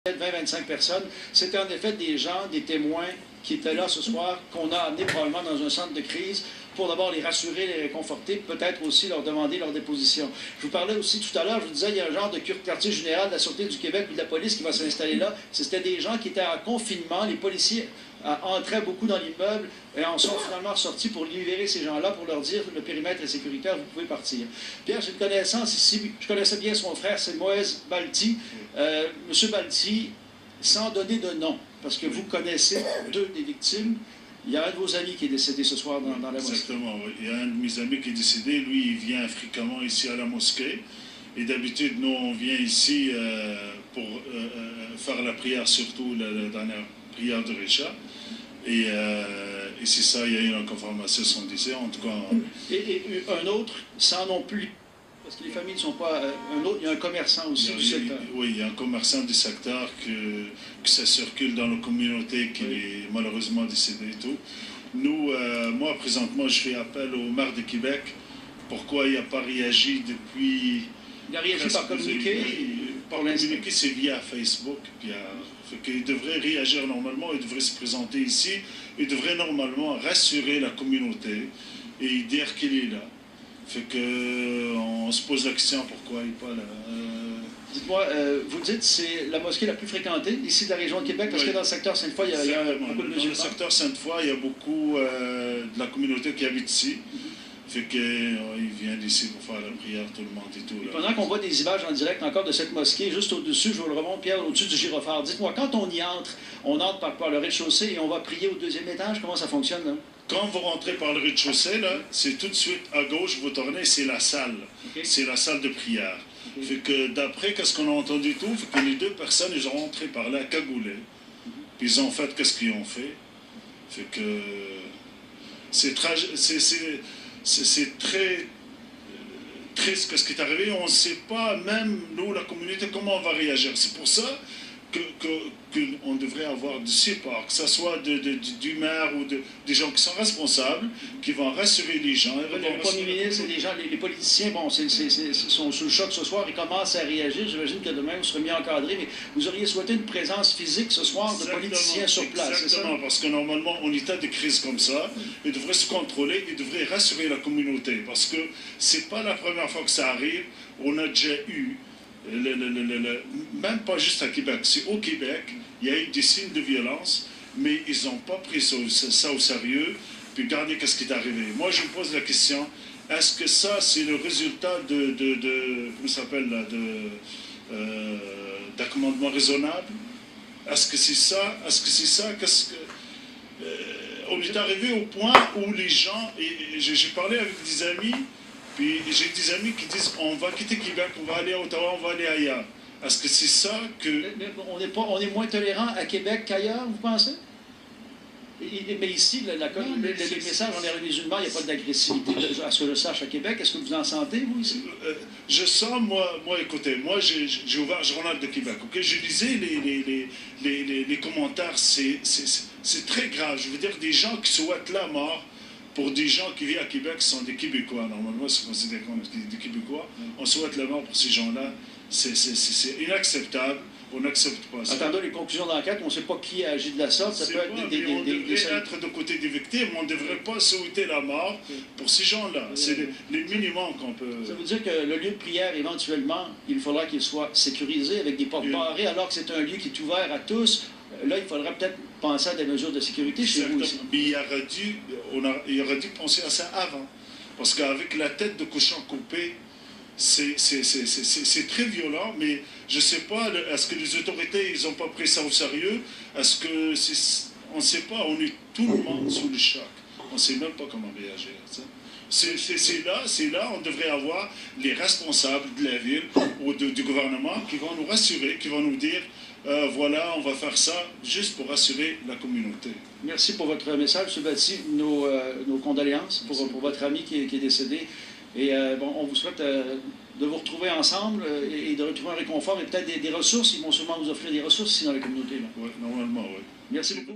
20-25 personnes. C'était en effet des gens, des témoins qui étaient là ce soir, qu'on a amenés probablement dans un centre de crise pour d'abord les rassurer, les réconforter, peut-être aussi leur demander leur déposition. Je vous parlais aussi tout à l'heure, je vous disais, il y a un genre de quartier général de la Sûreté du Québec ou de la police qui va s'installer là. C'était des gens qui étaient en confinement, les policiers entraient beaucoup dans l'immeuble et en sont finalement sortis pour libérer ces gens-là, pour leur dire le périmètre est sécuritaire, vous pouvez partir. Pierre, j'ai une connaissance ici, je connaissais bien son frère, c'est Moïse Balti. Monsieur Balti, sans donner de nom, parce que vous connaissez deux des victimes, il y a un de vos amis qui est décédé ce soir dans la mosquée. Exactement, oui. Il y a un de mes amis qui est décédé. Lui, il vient fréquemment ici à la mosquée. Et d'habitude, nous, on vient ici pour faire la prière, surtout la dernière prière de Récha. Et c'est ça, il y a eu une confirmation de son décès, en tout cas. Et un autre, sans non plus, parce que les familles ne sont pas... un autre, il y a un commerçant aussi du secteur. Oui, il y a un commerçant du secteur que ça circule dans la communauté qui est malheureusement décédé et tout. Nous, moi, présentement, je fais appel au maire de Québec. Pourquoi il n'a pas réagi depuis... Il a réagi par communiqué? Par communiqué, c'est via Facebook. Il devrait réagir normalement, il devrait se présenter ici, il devrait normalement rassurer la communauté et dire qu'il est là. On se pose la question pourquoi il n'est pas là. Dites-moi, vous dites que c'est la mosquée la plus fréquentée ici de la région de Québec, parce que dans le secteur Sainte-Foy, il y a beaucoup de musulmans. Dans le secteur Sainte-Foy, il y a beaucoup de la communauté qui habite ici. Ils viennent ici pour faire la prière, tout le monde et tout. Là. Pendant qu'on voit des images en direct encore de cette mosquée, juste au-dessus, je vous le remonte, Pierre, au-dessus du gyrophare. Dites-moi, quand on y entre, on entre par le rez-de-chaussée et on va prier au deuxième étage, comment ça fonctionne, là? Quand vous rentrez par le rez-de-chaussée, là, c'est tout de suite à gauche, vous tournez, c'est la salle. Okay. C'est la salle de prière. Okay. D'après ce qu'on a entendu tout, que les deux personnes, ils ont rentré par là, cagoulés. Puis ils ont fait qu'est-ce qu'ils ont fait. C'est très triste ce qui est arrivé. On ne sait pas, même nous, la communauté, comment on va réagir. C'est pour ça qu'on devrait avoir du support, que ce soit du maire ou des gens qui sont responsables, qui vont rassurer les gens. Le Premier ministre et les politiciens, bon, sont sous le choc ce soir, ils commencent à réagir. J'imagine que demain, vous serez mieux encadré, mais vous auriez souhaité une présence physique ce soir de politiciens sur place. Exactement, parce que normalement, en état de crise comme ça, ils devraient se contrôler, ils devraient rassurer la communauté, parce que c'est pas la première fois que ça arrive. On a déjà eu même pas juste à Québec, c'est au Québec, il y a eu des signes de violence, mais ils n'ont pas pris ça au sérieux, puis regardez ce qui est arrivé. Moi, je me pose la question, est-ce que ça, c'est le résultat comment ça s'appelle, d'un commandement raisonnable? Est-ce que c'est ça? On est arrivé au point où les gens, et j'ai parlé avec des amis, puis j'ai des amis qui disent on va quitter Québec, on va aller à Ottawa, on va aller ailleurs. Est-ce que c'est ça que... On est moins tolérant à Québec qu'ailleurs, vous pensez? Mais ici, les messages envers les musulmans, il n'y a pas d'agressivité, à ce que je sache, à Québec. Est-ce que vous en sentez, vous, ici? Je sens, moi écoutez, moi j'ai ouvert le Journal de Québec, ok? Je lisais les commentaires, c'est très grave. Je veux dire, des gens qui souhaitent la mort pour des gens qui vivent à Québec, qui sont des Québécois. Normalement, c'est considéré comme des Québécois. On souhaite la mort pour ces gens-là. C'est inacceptable. On n'accepte pas ça. Attendons les conclusions d'enquête. On ne sait pas qui a agi de la sorte. Ça peut être on devrait être de côté des victimes. On ne devrait pas souhaiter la mort pour ces gens-là. C'est les minimums qu'on peut... Ça veut dire que le lieu de prière, éventuellement, il faudra qu'il soit sécurisé avec des portes barrées, alors que c'est un lieu qui est ouvert à tous. Là, il faudrait peut-être penser à des mesures de sécurité chez vous aussi. Mais il aurait dû penser à ça avant. Parce qu'avec la tête de cochon coupée, c'est très violent, mais je ne sais pas, est-ce que les autorités, ils n'ont pas pris ça au sérieux? Est-ce que on ne sait pas, on est tout le monde sous le choc. On ne sait même pas comment réagir. C'est là, on devrait avoir les responsables de la ville ou du gouvernement qui vont nous rassurer, qui vont nous dire voilà, on va faire ça juste pour rassurer la communauté. Merci pour votre message, M. Balti. Nos condoléances pour votre ami qui est décédé. Et on vous souhaite de vous retrouver ensemble et de retrouver un réconfort et peut-être des ressources. Ils vont sûrement vous offrir des ressources ici dans la communauté. Oui, normalement, oui. Merci beaucoup.